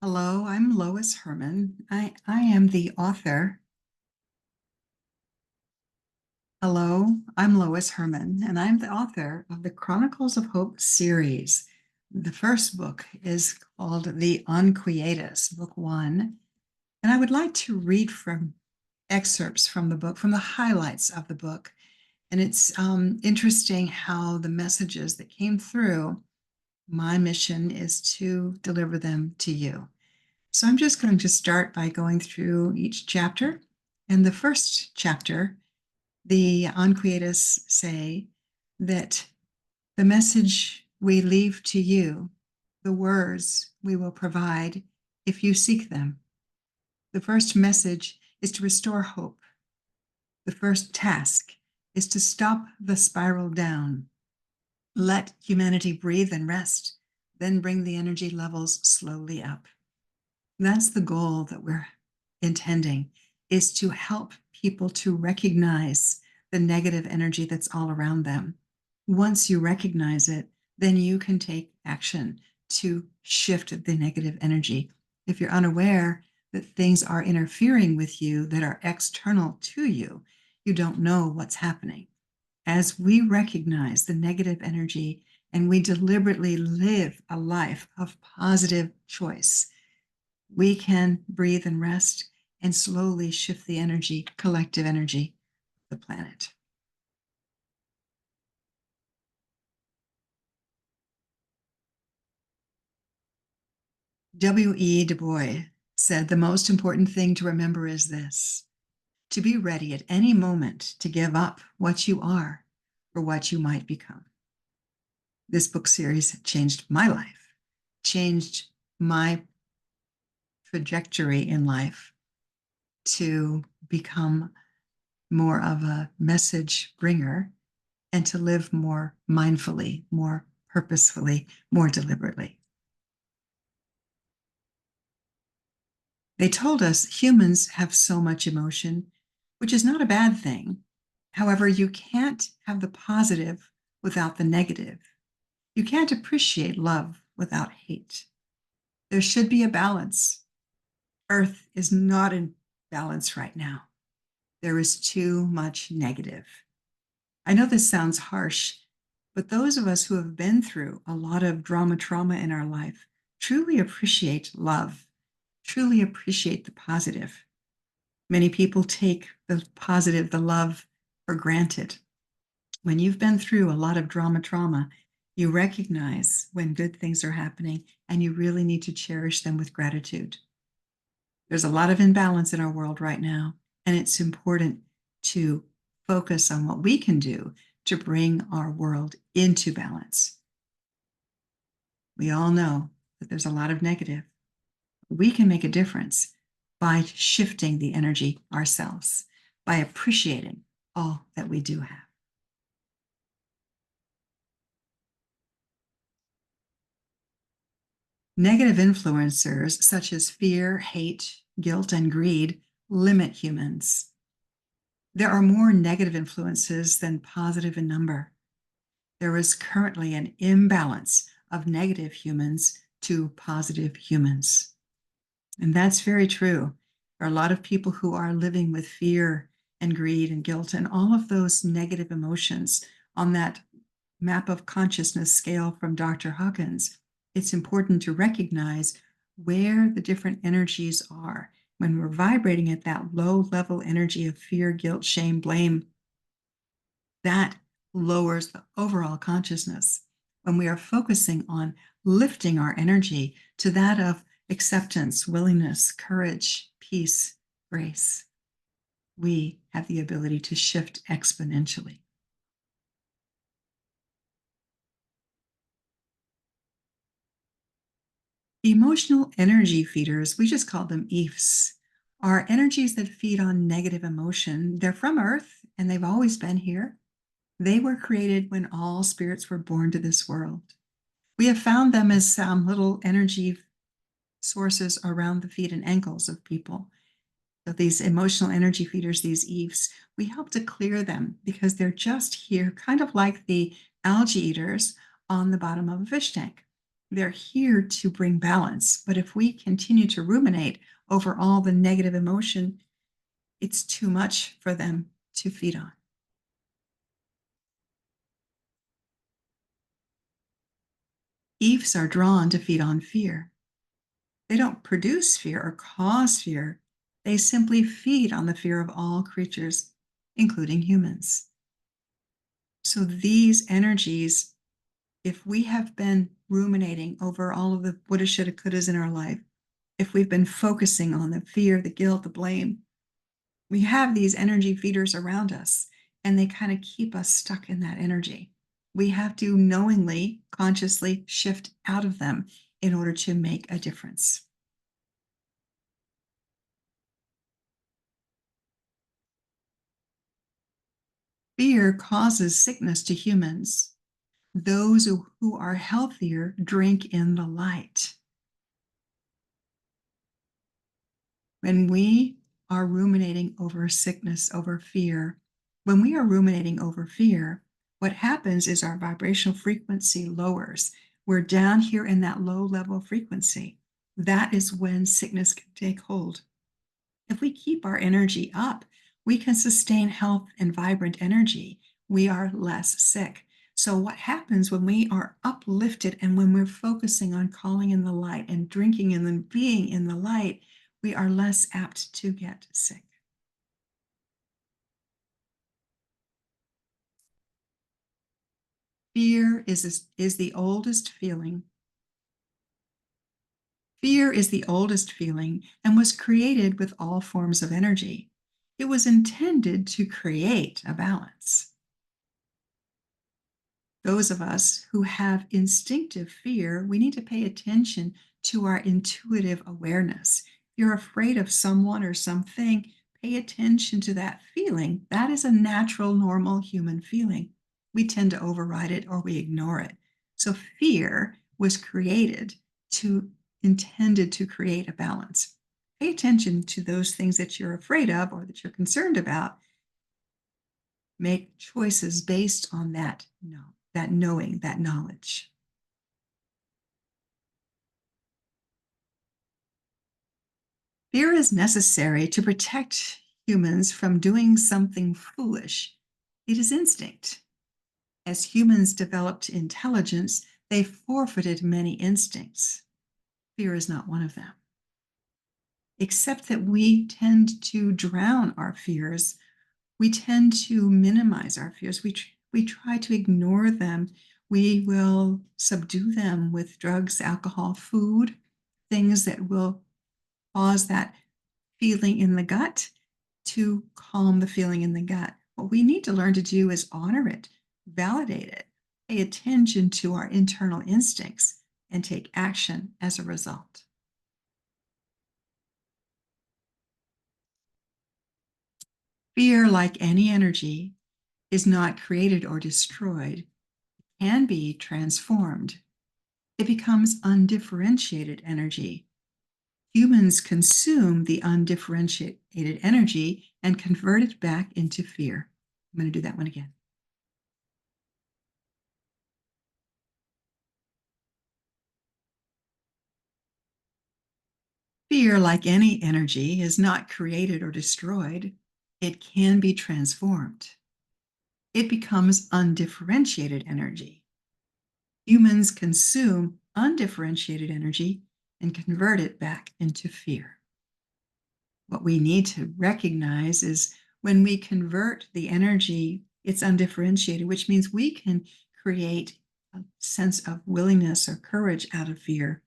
Hello, I'm Lois Hermann. I am the author. Hello, I'm Lois Hermann, and I'm the author of the Chronicles of Hope series. The first book is called The Unquietus, Book One. And I would like to read from excerpts from the book, from the highlights of the book. And it's interesting how the messages that came through, my mission is to deliver them to you. So I'm just going to start by going through each chapter. In the first chapter, the Unquietus say that the message we leave to you, the words we will provide if you seek them. The first message is to restore hope. The first task is to stop the spiral down. Let humanity breathe and rest, then bring the energy levels slowly up. That's the goal that we're intending, is to help people to recognize the negative energy that's all around them. Once you recognize it, then you can take action to shift the negative energy. If you're unaware that things are interfering with you that are external to you, you don't know what's happening. As we recognize the negative energy and we deliberately live a life of positive choice, we can breathe and rest and slowly shift the energy, collective energy of the planet. W.E. Du Bois said the most important thing to remember is this: to be ready at any moment to give up what you are for what you might become. This book series changed my life, changed my trajectory in life to become more of a message bringer and to live more mindfully, more purposefully, more deliberately. They told us humans have so much emotion, which is not a bad thing. However, you can't have the positive without the negative. You can't appreciate love without hate. There should be a balance. Earth is not in balance right now. There is too much negative. I know this sounds harsh, but those of us who have been through a lot of trauma in our life truly appreciate love, truly appreciate the positive. Many people take the positive, the love, for granted. When you've been through a lot of trauma, you recognize when good things are happening and you really need to cherish them with gratitude. There's a lot of imbalance in our world right now, and it's important to focus on what we can do to bring our world into balance. We all know that there's a lot of negative. We can make a difference by shifting the energy ourselves, by appreciating all that we do have. Negative influencers such as fear, hate, guilt, and greed limit humans. There are more negative influences than positive in number. There is currently an imbalance of negative humans to positive humans. And that's very true. There are a lot of people who are living with fear and greed and guilt and all of those negative emotions on that map of consciousness scale from Dr. Hawkins. It's important to recognize where the different energies are. When we're vibrating at that low level energy of fear, guilt, shame, blame, that lowers the overall consciousness. When we are focusing on lifting our energy to that of acceptance, willingness, courage, peace, grace, we have the ability to shift exponentially. Emotional energy feeders, we just call them EFs, are energies that feed on negative emotion. They're from Earth and they've always been here. They were created when all spirits were born to this world. We have found them as little energy sources around the feet and ankles of people. So these emotional energy feeders, these EFs, we help to clear them because they're just here, kind of like the algae eaters on the bottom of a fish tank. They're here to bring balance. But if we continue to ruminate over all the negative emotion, it's too much for them to feed on. Eves are drawn to feed on fear. They don't produce fear or cause fear. They simply feed on the fear of all creatures, including humans. So these energies, if we have been ruminating over all of the woulda, shoulda, couldas in our life, if we've been focusing on the fear, the guilt, the blame, we have these energy feeders around us, and they kind of keep us stuck in that energy. We have to knowingly, consciously shift out of them in order to make a difference. Fear causes sickness to humans. Those who are healthier drink in the light. When we are ruminating over sickness, over fear, when we are ruminating over fear, what happens is our vibrational frequency lowers. We're down here in that low level frequency. That is when sickness can take hold. If we keep our energy up, we can sustain health and vibrant energy. We are less sick. So, what happens when we are uplifted and when we're focusing on calling in the light and drinking and then being in the light, we are less apt to get sick. Fear is the oldest feeling. Fear is the oldest feeling and was created with all forms of energy. It was intended to create a balance. Those of us who have instinctive fear, we need to pay attention to our intuitive awareness. If you're afraid of someone or something, pay attention to that feeling. That is a natural, normal human feeling. We tend to override it or we ignore it. So fear was created to intended to create a balance. Pay attention to those things that you're afraid of or that you're concerned about. Make choices based on that that knowing, that knowledge. Fear is necessary to protect humans from doing something foolish. It is instinct. As humans developed intelligence, they forfeited many instincts. Fear is not one of them. Except that we tend to drown our fears. We tend to minimize our fears. We try to ignore them. We will subdue them with drugs, alcohol, food, things that will cause that feeling in the gut to calm the feeling in the gut. What we need to learn to do is honor it, validate it, pay attention to our internal instincts, and take action as a result. Fear, like any energy, is not created or destroyed, it can be transformed. It becomes undifferentiated energy. Humans consume the undifferentiated energy and convert it back into fear. I'm going to do that one again. Fear, like any energy, is not created or destroyed. It can be transformed. It becomes undifferentiated energy. Humans consume undifferentiated energy and convert it back into fear. What we need to recognize is when we convert the energy, it's undifferentiated, which means we can create a sense of willingness or courage out of fear.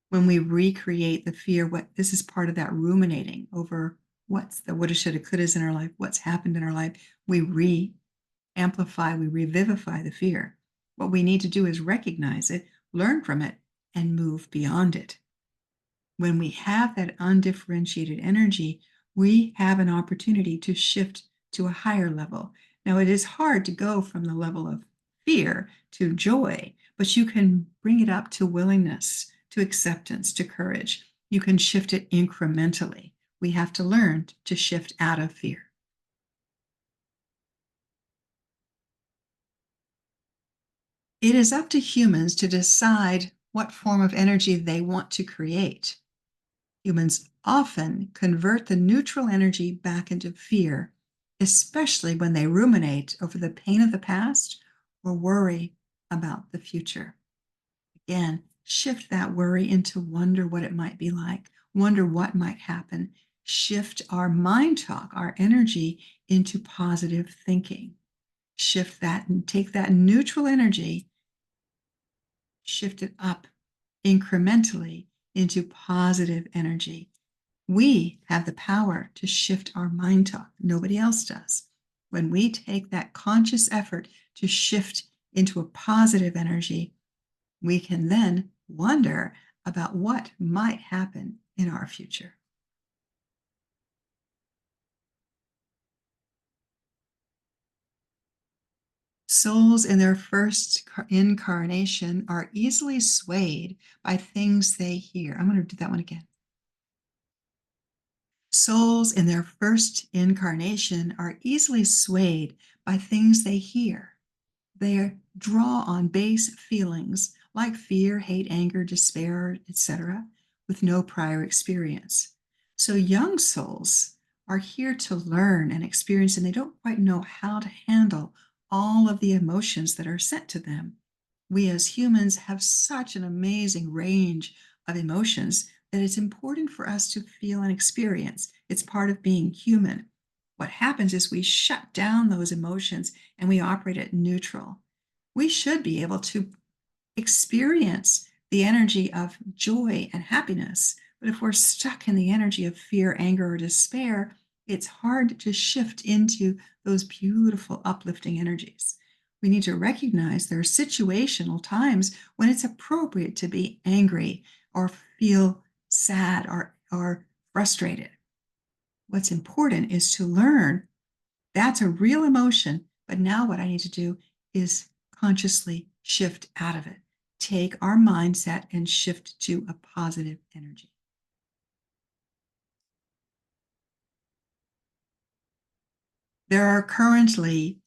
When we recreate the fear, what this is part of that ruminating over what's the woulda, shoulda, couldas in our life, what's happened in our life, we amplify, we revivify the fear. What we need to do is recognize it, learn from it, and move beyond it. When we have that undifferentiated energy, we have an opportunity to shift to a higher level. Now, it is hard to go from the level of fear to joy, but you can bring it up to willingness, to acceptance, to courage. You can shift it incrementally. We have to learn to shift out of fear. It is up to humans to decide what form of energy they want to create. Humans often convert the neutral energy back into fear, especially when they ruminate over the pain of the past or worry about the future. Again, shift that worry into wonder what it might be like, wonder what might happen. Shift our mind talk, our energy into positive thinking. Shift that and take that neutral energy, shift it up incrementally into positive energy. We have the power to shift our mind talk. Nobody else does. When we take that conscious effort to shift into a positive energy, we can then wonder about what might happen in our future. Souls in their first incarnation are easily swayed by things they hear. I'm going to do that one again. Souls in their first incarnation are easily swayed by things they hear. They draw on base feelings like fear, hate, anger, despair, etc., with no prior experience. So young souls are here to learn and experience, and they don't quite know how to handle all of the emotions that are sent to them. We as humans have such an amazing range of emotions that it's important for us to feel and experience. It's part of being human. What happens is we shut down those emotions and we operate at neutral. We should be able to experience the energy of joy and happiness. But if we're stuck in the energy of fear, anger, or despair, it's hard to shift into those beautiful, uplifting energies. We need to recognize there are situational times when it's appropriate to be angry or feel sad or frustrated. What's important is to learn that's a real emotion, but now what I need to do is consciously shift out of it. Take our mindset and shift to a positive energy. There are currently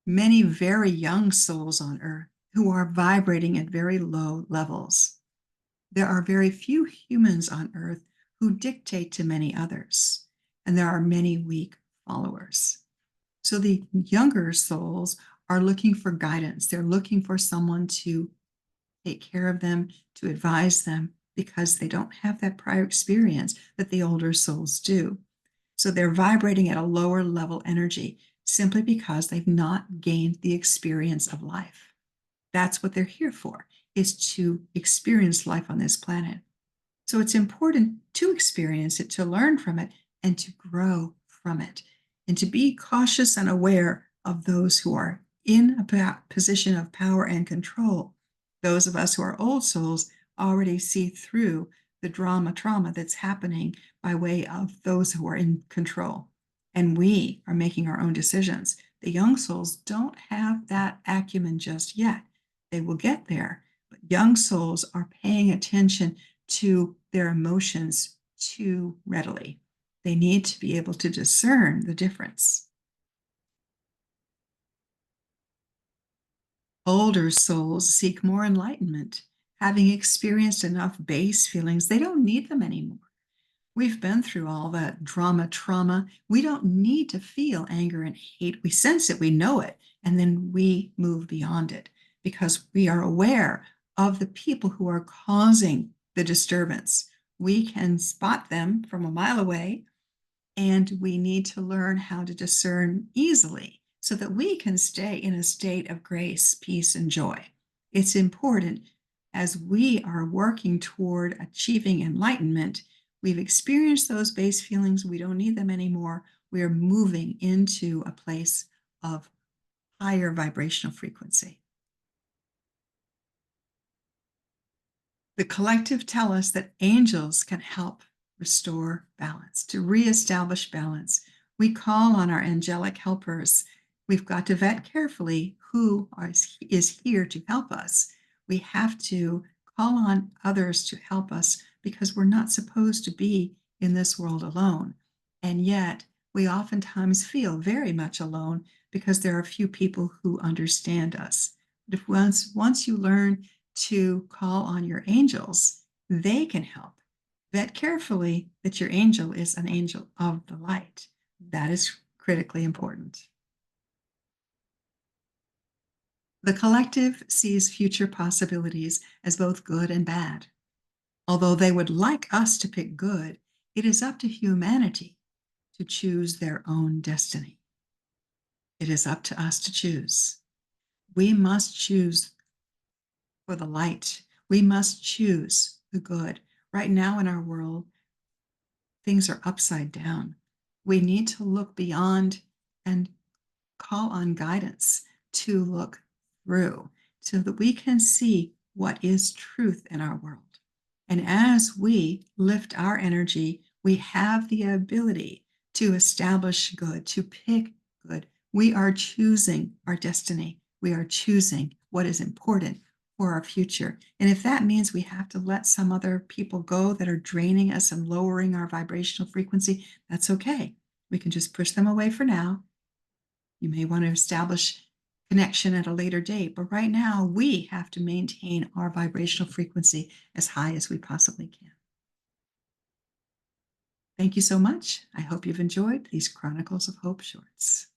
many very young souls on earth who are vibrating at very low levels. There are very few humans on earth who dictate to many others, and there are many weak followers. So the younger souls are looking for guidance. They're looking for someone to take care of them, to advise them, because they don't have that prior experience that the older souls do. So they're vibrating at a lower level energy simply because they've not gained the experience of life. That's what they're here for, is to experience life on this planet. So it's important to experience it, to learn from it, and to grow from it, and to be cautious and aware of those who are in a position of power and control. Those of us who are old souls already see through the trauma that's happening by way of those who are in control. And we are making our own decisions. The young souls don't have that acumen just yet. They will get there, but young souls are paying attention to their emotions too readily. They need to be able to discern the difference. Older souls seek more enlightenment, having experienced enough base feelings, they don't need them anymore. We've been through all that trauma. We don't need to feel anger and hate. We sense it, we know it, and then we move beyond it because we are aware of the people who are causing the disturbance. We can spot them from a mile away, and we need to learn how to discern easily so that we can stay in a state of grace, peace, and joy. It's important as we are working toward achieving enlightenment. We've experienced those base feelings. We don't need them anymore. We are moving into a place of higher vibrational frequency. The collective tell us that angels can help restore balance, to reestablish balance. We call on our angelic helpers. We've got to vet carefully who is here to help us. We have to call on others to help us because we're not supposed to be in this world alone. And yet, we oftentimes feel very much alone because there are few people who understand us. If once you learn to call on your angels, they can help. Vet carefully that your angel is an angel of the light. That is critically important. The collective sees future possibilities as both good and bad. Although they would like us to pick good, it is up to humanity to choose their own destiny. It is up to us to choose. We must choose for the light. We must choose the good. Right now in our world, things are upside down. We need to look beyond and call on guidance to look through so that we can see what is truth in our world. And as we lift our energy, we have the ability to establish good, to pick good. We are choosing our destiny. We are choosing what is important for our future. And if that means we have to let some other people go that are draining us and lowering our vibrational frequency, that's okay. We can just push them away for now. You may want to establish connection at a later date, but right now we have to maintain our vibrational frequency as high as we possibly can. Thank you so much. I hope you've enjoyed these Chronicles of Hope shorts.